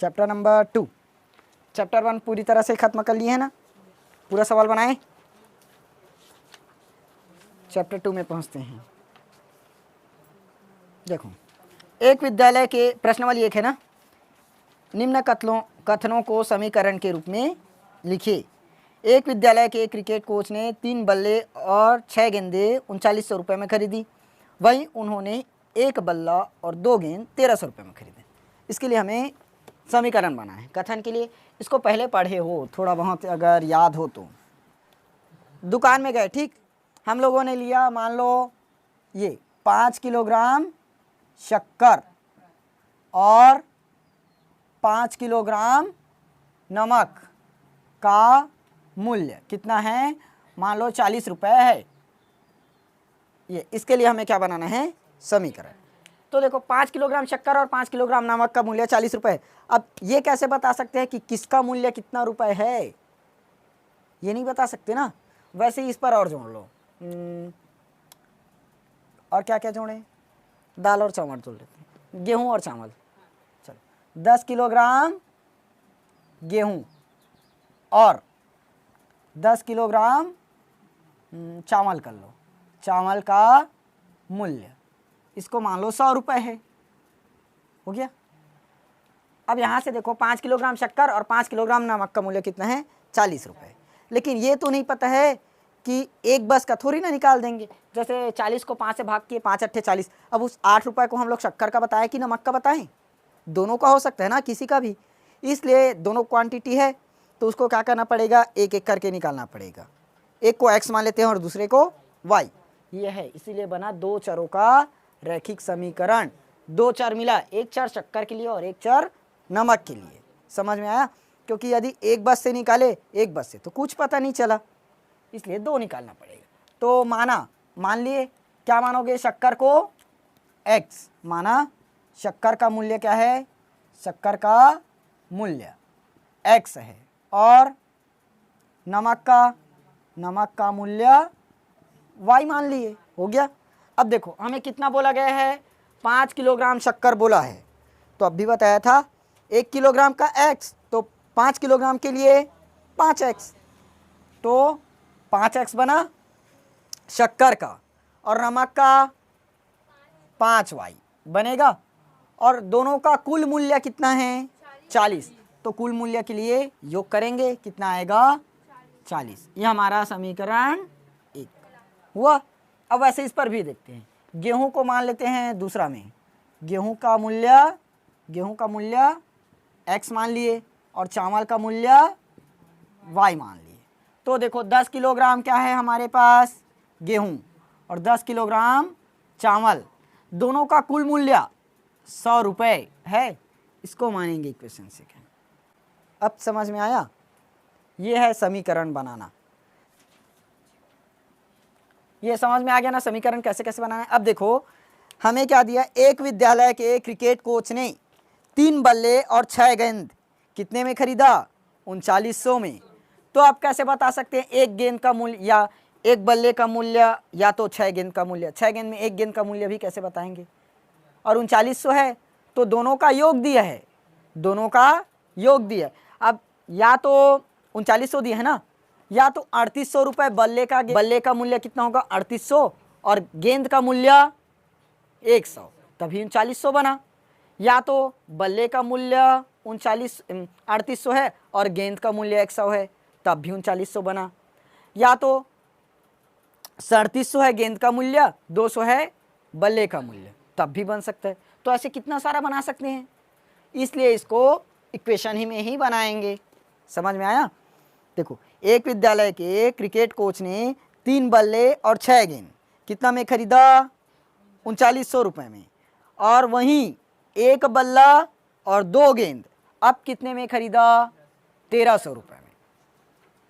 Chapter number 2। Chapter 1 पूरी तरह से खत्म कर लिए है ना, पूरा सवाल बनाए। चैप्टर 2 में पहुंचते हैं। देखो, एक विद्यालय के प्रश्नावली 1 है ना, निम्न कथनों को समीकरण के रूप में लिखिए। एक विद्यालय के क्रिकेट कोच ने 3 बल्ले और 6 गेंदें 3900 रुपये में खरीदी, वहीं उन्होंने 1 बल्ला और 2 गेंद 1300 रुपये में खरीदे। इसके लिए हमें समीकरण बनाना है कथन के लिए। इसको पहले पढ़े हो, थोड़ा बहुत अगर याद हो तो। दुकान में गए, ठीक, हम लोगों ने लिया मान लो ये 5 किलोग्राम शक्कर और 5 किलोग्राम नमक का मूल्य कितना है, मान लो 40 रुपये है। ये इसके लिए हमें क्या बनाना है, समीकरण। तो देखो 5 किलोग्राम शक्कर और 5 किलोग्राम नमक का मूल्य 40 रुपये। अब ये कैसे बता सकते हैं कि किसका मूल्य कितना रुपए है, ये नहीं बता सकते ना। वैसे ही इस पर और जोड़ लो, और क्या क्या जोड़ें, दाल और चावल जोड़ लेते हैं, गेहूं और चावल। चलो 10 किलोग्राम गेहूं और 10 किलोग्राम चावल कर लो, चावल का मूल्य इसको मान लो 100 रुपये है, हो गया। अब यहाँ से देखो 5 किलोग्राम शक्कर और 5 किलोग्राम नमक का मूल्य कितना है, 40 रुपये। लेकिन ये तो नहीं पता है कि एक बस का थोड़ी ना निकाल देंगे। जैसे 40 को 5 से भाग किए, 5 अट्ठे 40। अब उस 8 रुपये को हम लोग शक्कर का बताएं कि नमक का बताएं, दोनों का हो सकता है ना, किसी का भी। इसलिए दोनों क्वांटिटी है तो उसको क्या करना पड़ेगा, एक एक करके निकालना पड़ेगा। एक को x मान लेते हैं और दूसरे को y, ये है। इसीलिए बना 2 चरों का रैखिक समीकरण। 2 चर मिला, एक चर शक्कर के लिए और एक चर नमक के लिए। समझ में आया? क्योंकि यदि एक बस से निकाले एक बस से तो कुछ पता नहीं चला, इसलिए 2 निकालना पड़ेगा। तो मान लिए, क्या मानोगे, शक्कर को x माना। शक्कर का मूल्य क्या है, शक्कर का मूल्य x है, और नमक का मूल्य y मान लिए, हो गया। अब देखो हमें कितना बोला गया है, 5 किलोग्राम शक्कर बोला है, तो अब भी बताया था 1 किलोग्राम का x, तो 5 किलोग्राम के लिए 5x, तो 5x बना शक्कर का, और नमक का 5y बनेगा, और दोनों का कुल मूल्य कितना है, 40। तो कुल मूल्य के लिए योग करेंगे, कितना आएगा, 40। ये हमारा समीकरण 1 हुआ। अब वैसे इस पर भी देखते हैं। गेहूं को मान लेते हैं दूसरा में, गेहूं का मूल्य x मान लिए और चावल का मूल्य y मान लिए। तो देखो 10 किलोग्राम क्या है हमारे पास, गेहूं, और 10 किलोग्राम चावल, दोनों का कुल मूल्य 100 रुपये है। इसको मानेंगे इक्वेशन सेकंड। अब समझ में आया? ये है समीकरण बनाना। ये समझ में आ गया ना, समीकरण कैसे कैसे बनाना है। अब देखो हमें क्या दिया, एक विद्यालय के क्रिकेट कोच ने 3 बल्ले और 6 गेंद कितने में खरीदा, 3900 में। तो आप कैसे बता सकते हैं एक गेंद का मूल्य या एक बल्ले का मूल्य या तो 6 गेंद का मूल्य। 6 गेंद में एक गेंद का मूल्य भी कैसे बताएंगे, और 3900 है तो दोनों का योग दिया है, दोनों का योग दिया है। अब या तो 3900 दिया है ना, या तो 3800 रुपये बल्ले का मूल्य कितना होगा, 3800, और गेंद का मूल्य 100, तभी 3900 बना। या तो बल्ले का मूल्य 3800 है और गेंद का मूल्य 100 है, तब भी 3900 बना। या तो 3700 है गेंद का मूल्य, 200 है बल्ले का मूल्य, तब भी बन सकता है। तो ऐसे कितना सारा बना सकते हैं, इसलिए इसको इक्वेशन ही में ही बनाएंगे। समझ में आया? देखो एक विद्यालय के क्रिकेट कोच ने 3 बल्ले और 6 गेंद कितना में खरीदा, 3900 रुपये में, और वहीं 1 बल्ला और 2 गेंद अब कितने में खरीदा, 1300 रुपये में।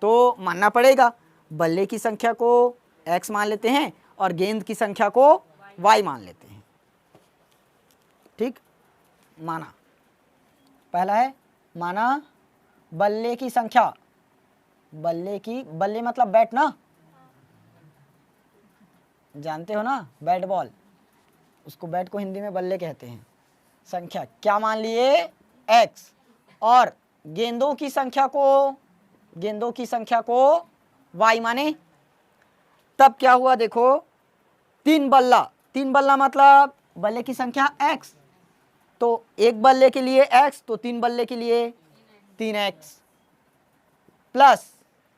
तो मानना पड़ेगा बल्ले की संख्या को x मान लेते हैं और गेंद की संख्या को y मान लेते हैं। ठीक, माना पहला है, माना बल्ले की संख्या, बल्ले मतलब बैट ना, जानते हो ना, बैट बॉल, उसको बैट को हिंदी में बल्ले कहते हैं। संख्या क्या मान लिए, x, और गेंदों की संख्या को y माने, तब क्या हुआ देखो, 3 बल्ला मतलब बल्ले की संख्या x, तो एक बल्ले के लिए x तो 3 बल्ले के लिए 3x प्लस,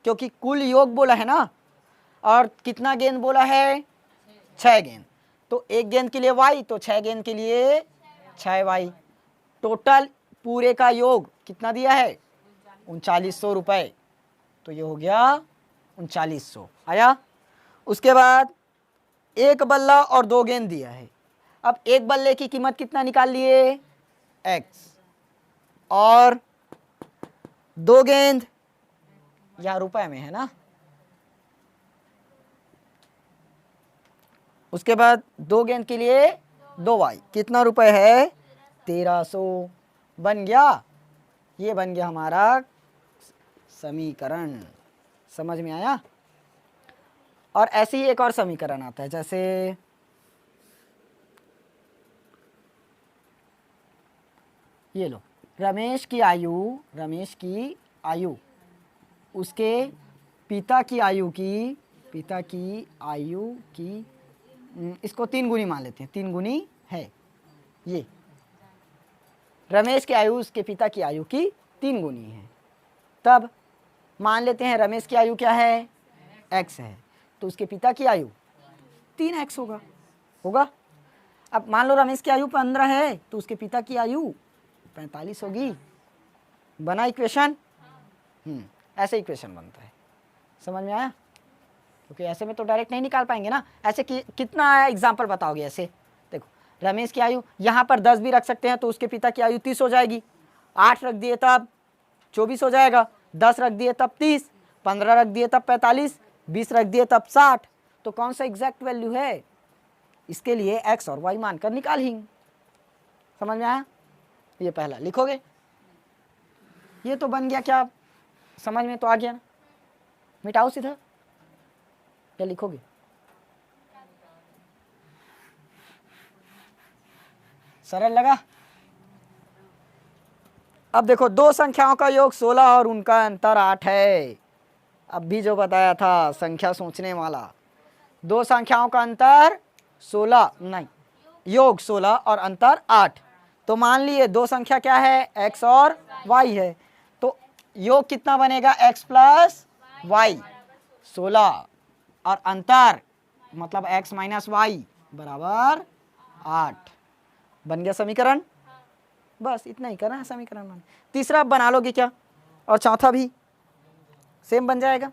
क्योंकि कुल योग बोला है ना, और कितना गेंद बोला है, 6 गेंद, तो एक गेंद के लिए y तो 6 गेंद के लिए 6y, टोटल पूरे का योग कितना दिया है, 3900 रुपये, तो ये हो गया 3900 आया। उसके बाद एक बल्ला और 2 गेंद दिया है, अब एक बल्ले की कीमत कितना निकाल लिए, x, और 2 गेंद यह रुपए में है ना, उसके बाद 2 गेंद के लिए 2y, कितना रुपए है, 1300 बन गया। ये बन गया हमारा समीकरण, समझ में आया। और ऐसे ही एक और समीकरण आता है, जैसे ये लो, रमेश की आयु उसके पिता की आयु की इसको 3 गुनी मान लेते हैं, 3 गुनी है, ये रमेश की आयु उसके पिता की आयु की 3 गुनी है, तब मान लेते हैं रमेश की आयु क्या है, x है, तो उसके पिता की आयु 3x होगा। अब मान लो रमेश की आयु 15 है तो उसके पिता की आयु 45 होगी, बना इक्वेशन। ऐसे इक्वेशन बनता है, समझ में आया, क्योंकि ऐसे में तो डायरेक्ट नहीं निकाल पाएंगे ना, ऐसे कितना एग्जाम्पल बताओगे ऐसे, देखो रमेश की आयु यहाँ पर 10 भी रख सकते हैं तो उसके पिता की आयु 30 हो जाएगी, 8 रख दिए तब 24 हो जाएगा, 10 रख दिए तब 30, 15 रख दिए तब 45, 20 रख दिए तब 60, तो कौन सा एग्जैक्ट वैल्यू है, इसके लिए x और y मानकर निकालेंगे। समझ में आया, ये पहला लिखोगे, ये तो बन गया, क्या समझ में तो आ गया ना, मिटाओ सीधा, क्या लिखोगे, सरल लगा। अब देखो, 2 संख्याओं का योग 16 और उनका अंतर 8 है। अब भी जो बताया था संख्या सोचने वाला, 2 संख्याओं का अंतर 16 नहीं, योग 16 और अंतर 8, तो मान लिए 2 संख्या क्या है, x और y है, तो योग कितना बनेगा, x प्लस y 16, और अंतर मतलब x माइनस y बराबर 8, बन गया समीकरण। बस इतना ही करना है समीकरण बन। तीसरा बना लोगे क्या, और चौथा भी सेम बन जाएगा,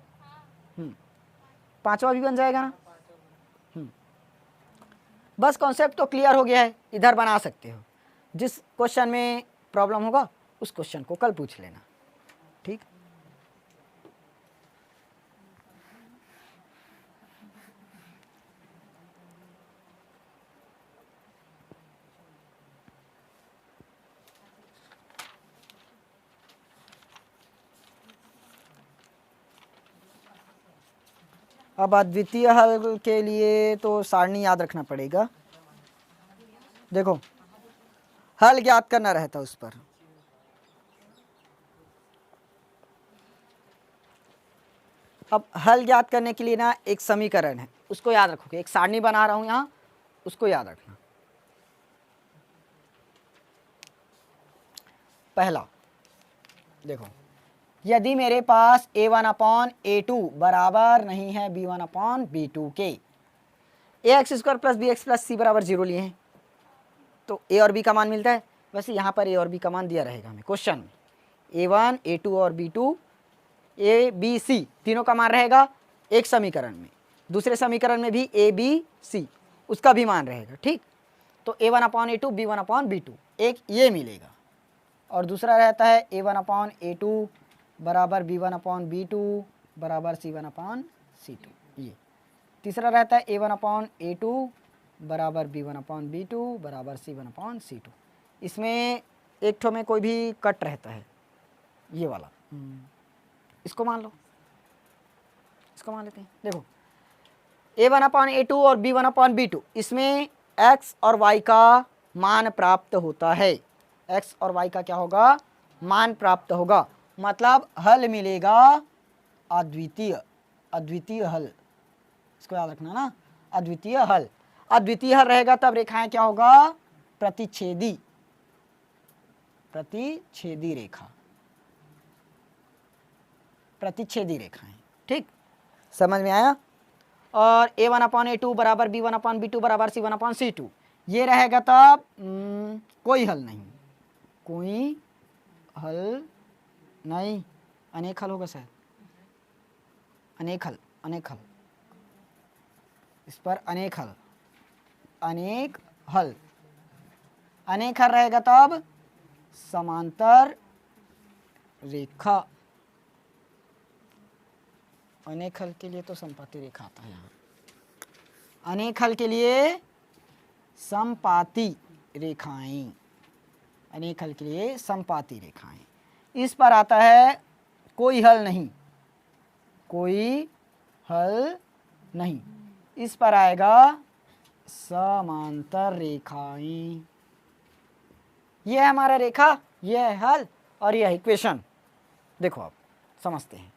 पांचवा भी बन जाएगा ना। बस कॉन्सेप्ट तो क्लियर हो गया है, इधर बना सकते हो, जिस क्वेश्चन में प्रॉब्लम होगा उस क्वेश्चन को कल पूछ लेना, ठीक। अब अद्वितीय हल के लिए तो सारणी याद रखना पड़ेगा। देखो, हल ज्ञात करना रहता है उस पर, अब हल ज्ञात करने के लिए ना एक समीकरण है, उसको याद रखोगे, एक सारणी बना रहा हूं यहाँ, उसको याद रखना। पहला देखो, यदि मेरे पास a1/a2 बराबर नहीं है b1/b2 के, ax² plus bx plus c बराबर 0 लिए हैं, तो a और b का मान मिलता है। वैसे यहाँ पर a और b का मान दिया रहेगा हमें क्वेश्चन में, a1 a2 और b2 a b c तीनों का मान रहेगा एक समीकरण में, दूसरे समीकरण में भी a b c उसका भी मान रहेगा, ठीक। तो a1/a2 b1/b2 एक ये मिलेगा, और दूसरा रहता है a1/a2 बराबर b1/b2 बराबर c1/c2, ये तीसरा रहता है a1/a2 बराबर b1/b2 बराबर c1/c2। इसमें एक ठो में कोई भी कट रहता है, ये वाला, इसको मान लो, इसको मान लेते हैं। देखो, a1/a2 और b1/b2 इसमें x और y का मान प्राप्त होता है, x और y का क्या होगा, मान प्राप्त होगा, मतलब हल मिलेगा अद्वितीय, अद्वितीय हल, इसको याद रखना ना, अद्वितीय हल। अद्वितीय हल रहेगा तब रेखाएं क्या होगा, प्रतिच्छेदी, प्रतिच्छेदी रेखा, प्रतिच्छेदी रेखाएं। ठीक, समझ में आया। और a1/a2 बराबर b1/b2 बराबर c1/c2, ये रहेगा तब कोई हल नहीं, कोई हल नहीं, अनेक हल होगा शायद, अनेक हल, अनेक हल, इस पर अनेक हल, अनेक हल, अनेक हल रहेगा तब समांतर रेखा, अनेक हल के लिए तो समपाती रेखा आता है यहाँ, अनेक हल के लिए समपाती रेखाएं, अनेक हल के लिए समपाती रेखाएं। इस पर आता है कोई हल नहीं, कोई हल नहीं, इस पर आएगा समांतर रेखाएं। ये है हमारा रेखा, ये है हल और ये है इक्वेशन। देखो आप समझते हैं,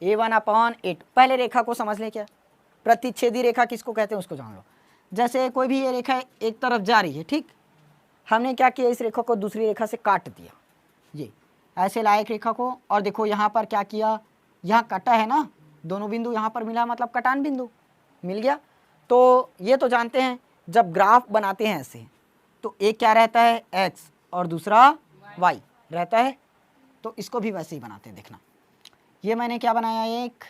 a1/a2, पहले रेखा को समझ लें, क्या प्रतिच्छेदी रेखा किसको कहते हैं उसको जान लो। जैसे कोई भी ये रेखा एक तरफ जा रही है, ठीक, हमने क्या किया, इस रेखा को दूसरी रेखा से काट दिया, ये ऐसे लाए एक रेखा को, और देखो यहाँ पर क्या किया, यहाँ कटा है ना, दोनों बिंदु यहाँ पर मिला, मतलब कटान बिंदु मिल गया। तो ये तो जानते हैं जब ग्राफ बनाते हैं ऐसे, तो एक क्या रहता है x और दूसरा y रहता है, तो इसको भी वैसे ही बनाते हैं। देखना, ये मैंने क्या बनाया, एक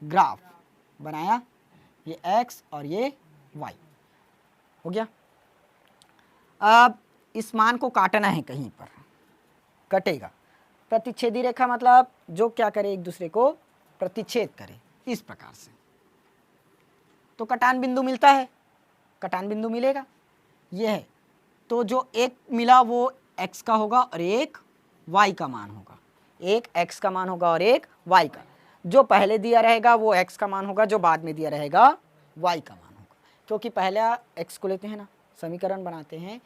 ग्राफ बनाया, ये x और ये y हो गया। अब इस मान को काटना है, कहीं पर कटेगा, प्रतिच्छेदी रेखा मतलब जो क्या करे, एक दूसरे को प्रतिच्छेद करे, इस प्रकार से तो कटान बिंदु मिलता है, कटान बिंदु मिलेगा, ये है। तो जो एक मिला वो x का होगा और एक y का मान होगा, एक x का मान होगा और एक y का, जो पहले दिया रहेगा वो x का मान होगा, जो बाद में दिया रहेगा y का मान होगा, क्योंकि पहला x को लेते हैं ना, समीकरण बनाते हैं,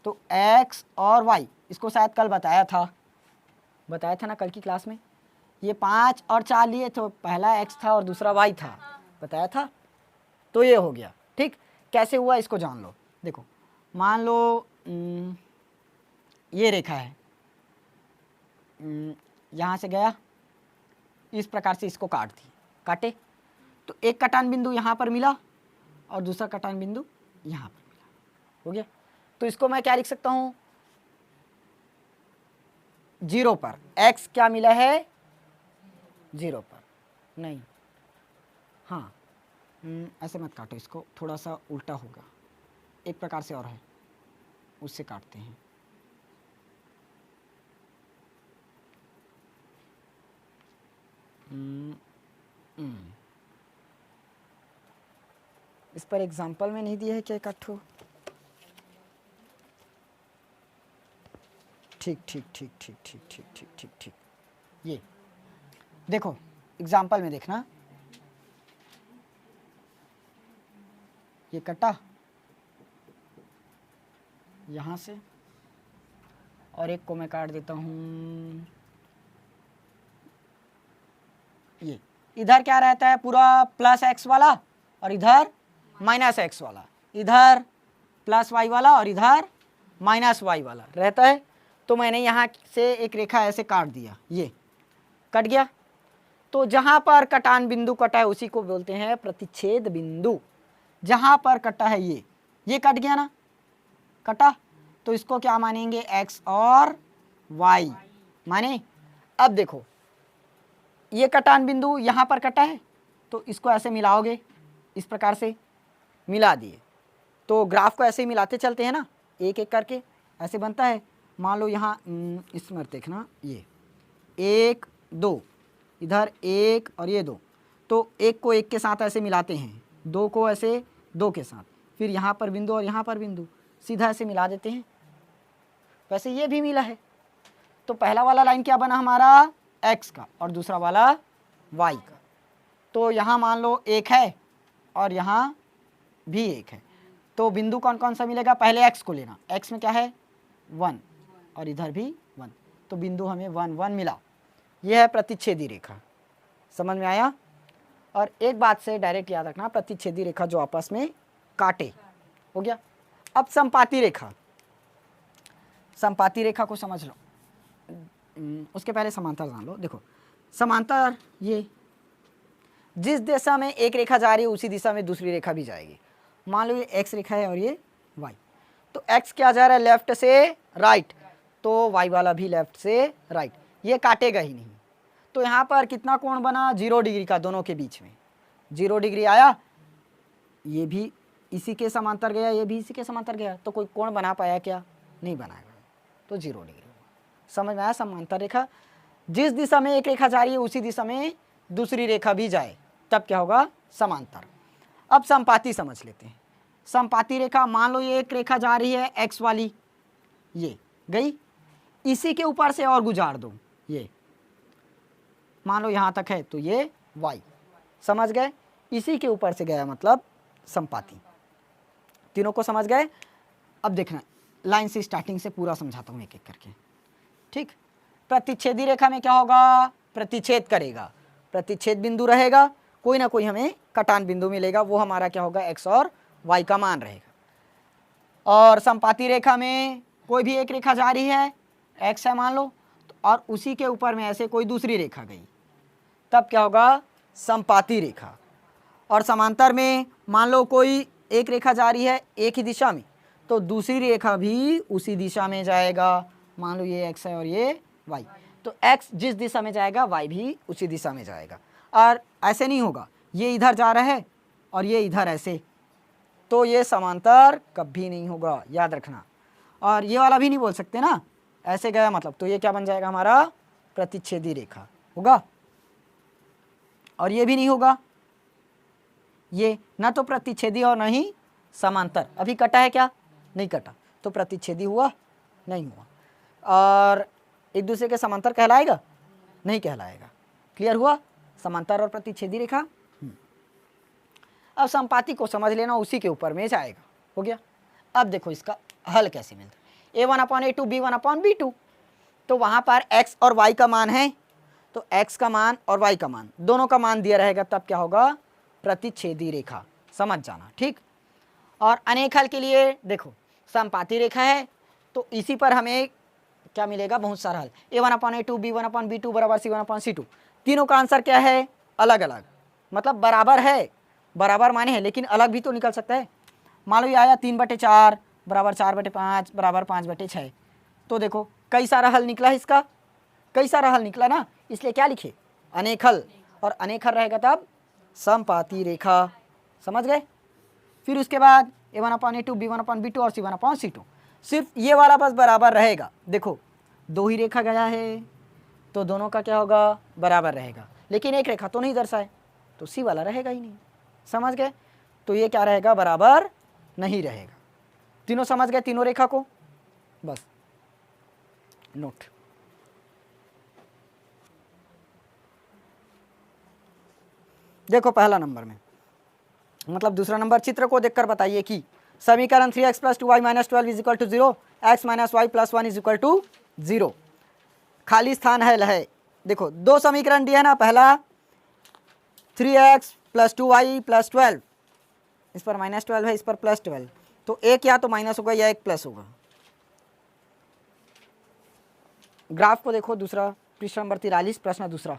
तो x और y, इसको शायद कल बताया था ना कल की क्लास में, ये 5 और 4 लिए, तो पहला x था और दूसरा y था, बताया था। तो ये हो गया, ठीक, कैसे हुआ इसको जान लो। देखो मान लो ये रेखा है, यहाँ से गया, इस प्रकार से इसको काटे, तो एक कटान बिंदु यहाँ पर मिला और दूसरा कटान बिंदु यहाँ पर मिला, हो गया। तो इसको मैं क्या लिख सकता हूँ, 0 पर x क्या मिला है, 0 पर नहीं, हाँ ऐसे मत काटो, इसको थोड़ा सा उल्टा होगा, एक प्रकार से और है, उससे काटते हैं। इस पर एग्जाम्पल में नहीं दिया है क्या, काटो, ठीक, ये देखो एग्जाम्पल में देखना, ये कटा यहाँ से, और एक को मैं काट देता हूँ, ये इधर क्या रहता है, पूरा +x वाला और इधर -x वाला, इधर +y वाला और इधर -y वाला रहता है। तो मैंने यहाँ से एक रेखा ऐसे काट दिया, ये कट गया। तो जहाँ पर कटान बिंदु कटा है उसी को बोलते हैं प्रतिच्छेद बिंदु। जहाँ पर कटा है ये कट गया ना, कटा, तो इसको क्या मानेंगे, x और y माने। अब देखो ये कटान बिंदु यहाँ पर कटा है, तो इसको ऐसे मिलाओगे, इस प्रकार से मिला दिए, तो ग्राफ को ऐसे ही मिलाते चलते हैं ना, एक एक करके ऐसे बनता है। मान लो यहाँ इसमें देखना, ये 1 2, इधर 1 और ये 2, तो एक को एक के साथ ऐसे मिलाते हैं, 2 को ऐसे 2 के साथ, फिर यहाँ पर बिंदु और यहाँ पर बिंदु सीधा ऐसे मिला देते हैं। वैसे ये भी मिला है, तो पहला वाला लाइन क्या बना हमारा, x का, और दूसरा वाला y का। तो यहाँ मान लो 1 है और यहाँ भी 1 है, तो बिंदु कौन कौन सा मिलेगा, पहले x को लेना, x में क्या है 1, और इधर भी 1, तो बिंदु हमें 1 1 मिला। यह है प्रतिच्छेदी रेखा। समझ में आया? और एक बात से डायरेक्ट याद रखना, प्रतिच्छेदी रेखा जो आपस में काटे, हो गया। अब संपाती रेखा, संपाती रेखा को समझ लो। उसके पहले समांतर जान लो। देखो समांतर, ये जिस दिशा में एक रेखा जा रही है उसी दिशा में दूसरी रेखा भी जाएगी। मान लो ये एक्स रेखा है और ये वाई, तो एक्स क्या जा रहा है लेफ्ट से राइट, तो वाई वाला भी लेफ्ट से राइट, ये काटेगा ही नहीं। तो यहाँ पर कितना कोण बना, 0 डिग्री का, दोनों के बीच में 0 डिग्री आया। ये भी इसी के समांतर गया, ये भी इसी के समांतर गया, तो कोई कोण बना पाया क्या? नहीं बनाएगा, तो 0 डिग्री हुआ। समझ में आया? समांतर रेखा, जिस दिशा में एक रेखा जा रही है उसी दिशा में दूसरी रेखा भी जाए, तब क्या होगा? समांतर। अब संपाती समझ लेते हैं। संपाती रेखा, मान लो ये एक रेखा जा रही है एक्स वाली, ये गई, इसी के ऊपर से और गुजार दो, ये मान लो यहाँ तक है, तो ये वाई, समझ गए? इसी के ऊपर से गया मतलब संपाती। तीनों को समझ गए? अब देखना, लाइन से स्टार्टिंग से पूरा समझाता हूँ एक एक करके, ठीक। प्रतिच्छेदी रेखा में क्या होगा? प्रतिच्छेद करेगा, प्रतिच्छेद बिंदु रहेगा, कोई ना कोई हमें कटान बिंदु मिलेगा, वो हमारा क्या होगा? एक्स और वाई का मान रहेगा। और संपाती रेखा में कोई भी एक रेखा जा रही है, एक्स है मान लो, और उसी के ऊपर में ऐसे कोई दूसरी रेखा गई, तब क्या होगा? संपाती रेखा। और समांतर में मान लो कोई एक रेखा जा रही है एक ही दिशा में, तो दूसरी रेखा भी उसी दिशा में जाएगा। मान लो ये एक्स है और ये वाई, तो एक्स जिस दिशा में जाएगा वाई भी उसी दिशा में जाएगा। और ऐसे नहीं होगा, ये इधर जा रहा है और ये इधर ऐसे, तो ये समांतर कभी नहीं होगा, याद रखना। और ये वाला भी नहीं बोल सकते ना, ऐसे गया मतलब, तो ये क्या बन जाएगा? हमारा प्रतिच्छेदी रेखा होगा। और ये भी नहीं होगा, ये ना तो प्रतिच्छेदी और ना ही समांतर। अभी कटा है क्या? नहीं कटा, तो प्रतिच्छेदी हुआ? नहीं हुआ। और एक दूसरे के समांतर कहलाएगा? नहीं कहलाएगा। क्लियर हुआ? समांतर और प्रतिच्छेदी रेखा। अब संपाती को समझ लेना, उसी के ऊपर में जाएगा, हो गया। अब देखो इसका हल कैसे मिलता है। a1/a2 b1/b2, तो वहाँ पर x और y का मान है, तो x का मान और y का मान दोनों का मान दिया रहेगा, तब क्या होगा? प्रतिच्छेदी रेखा। समझ जाना, ठीक। और अनेक हल के लिए देखो, संपाती रेखा है तो इसी पर हमें क्या मिलेगा? बहुत सारा हल। a1/a2 b1/b2 बराबर c1/c2, तीनों का आंसर क्या है? अलग अलग, मतलब बराबर है, बराबर माने हैं, लेकिन अलग भी तो निकल सकता है। मान लो ये आया 3/4 बराबर 4/5 बराबर 5/6, तो देखो कई सारा हल निकला है इसका, कई सारा हल निकला ना, इसलिए क्या लिखे? अनेक हल। और अनेक हल रहेगा तब संपाती रेखा। समझ गए? फिर उसके बाद a1/a2 b1/b2 और c1/c2, सिर्फ ये वाला बस बराबर रहेगा। देखो दो ही रेखा गया है तो दोनों का क्या होगा? बराबर रहेगा, लेकिन एक रेखा तो नहीं दर्शाए, तो सी वाला रहेगा ही नहीं। समझ गए? तो ये क्या रहेगा? बराबर नहीं रहेगा। तीनों समझ गए? तीनों रेखा को बस नोट। देखो पहला नंबर में, मतलब दूसरा नंबर, चित्र को देखकर बताइए कि समीकरण 3x + 2y - 12 = 0, x - y + 1 = 0, खाली स्थान है। देखो दो समीकरण दिया है ना, पहला 3x + 2y + 12, इस पर -12 है, इस पर +12, तो एक या तो माइनस होगा या एक प्लस होगा। ग्राफ को देखो, दूसरा पृष्ठ नंबर 43, प्रश्न दूसरा,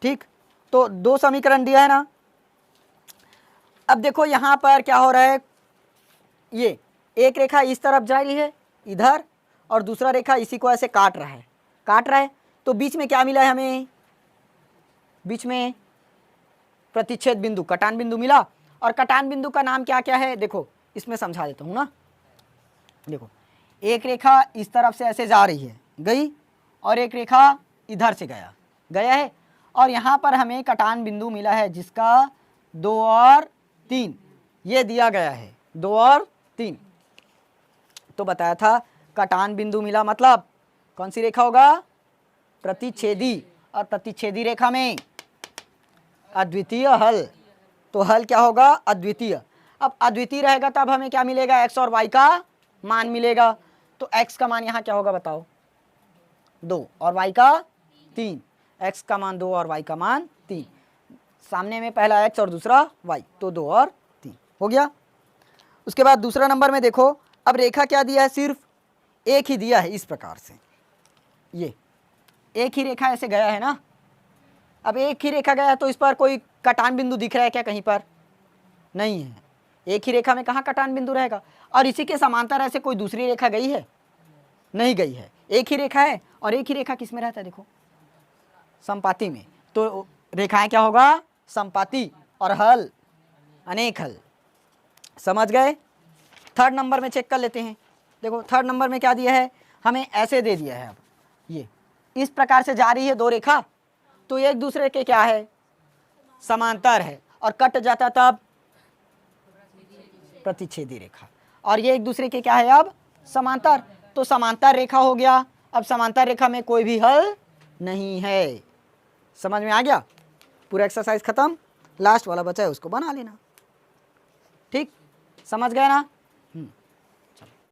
ठीक। तो दो समीकरण दिया है ना। अब देखो यहां पर क्या हो रहा है, ये एक रेखा इस तरफ जा रही है इधर, और दूसरा रेखा इसी को ऐसे काट रहा है, तो बीच में क्या मिला है हमें? बीच में प्रतिच्छेद बिंदु, कटान बिंदु मिला। और कटान बिंदु का नाम क्या क्या है? देखो इसमें समझा देता हूं ना। देखो एक रेखा इस तरफ से ऐसे जा रही है, गई, और एक रेखा इधर से गया है, और यहाँ पर हमें कटान बिंदु मिला है जिसका 2 और 3 ये दिया गया है, 2 और 3। तो बताया था कटान बिंदु मिला मतलब कौन सी रेखा होगा? प्रतिच्छेदी। और प्रतिच्छेदी रेखा में अद्वितीय हल, तो हल क्या होगा? अद्वितीय। अब अद्वितीय रहेगा तब हमें क्या मिलेगा? x और y का मान मिलेगा। तो x का मान यहाँ क्या होगा बताओ, 2 और y का 3, x का मान 2 और y का मान 3, सामने में पहला x और दूसरा y, तो 2 और 3 हो गया। उसके बाद दूसरा नंबर में देखो, अब रेखा क्या दिया है, सिर्फ एक ही दिया है इस प्रकार से, ये एक ही रेखा ऐसे गया है ना। अब एक ही रेखा गया है तो इस पर कोई कटान बिंदु दिख रहा है क्या कहीं पर, नहीं है, एक ही रेखा में कहाँ कटान बिंदु रहेगा। और इसी के समांतर ऐसे कोई दूसरी रेखा गई है, नहीं गई है, एक ही रेखा है। और एक ही रेखा किस में रहता है, देखो समपाती में, तो रेखाएं क्या होगा, समपाती, और हल अनेक हल। समझ गए। थर्ड नंबर में चेक कर लेते हैं। देखो थर्ड नंबर में क्या दिया है, हमें ऐसे दे दिया है, अब ये इस प्रकार से जा रही है दो रेखा, तो एक दूसरे के क्या है, समांतर है, और कट जाता तब प्रतिच्छेदी रेखा, और ये एक दूसरे के क्या है अब, समांतर, तो समांतर रेखा हो गया। अब समांतर रेखा में कोई भी हल नहीं है। समझ में आ गया, पूरा एक्सरसाइज खत्म, लास्ट वाला बचा है उसको बना लेना। ठीक, समझ गए ना।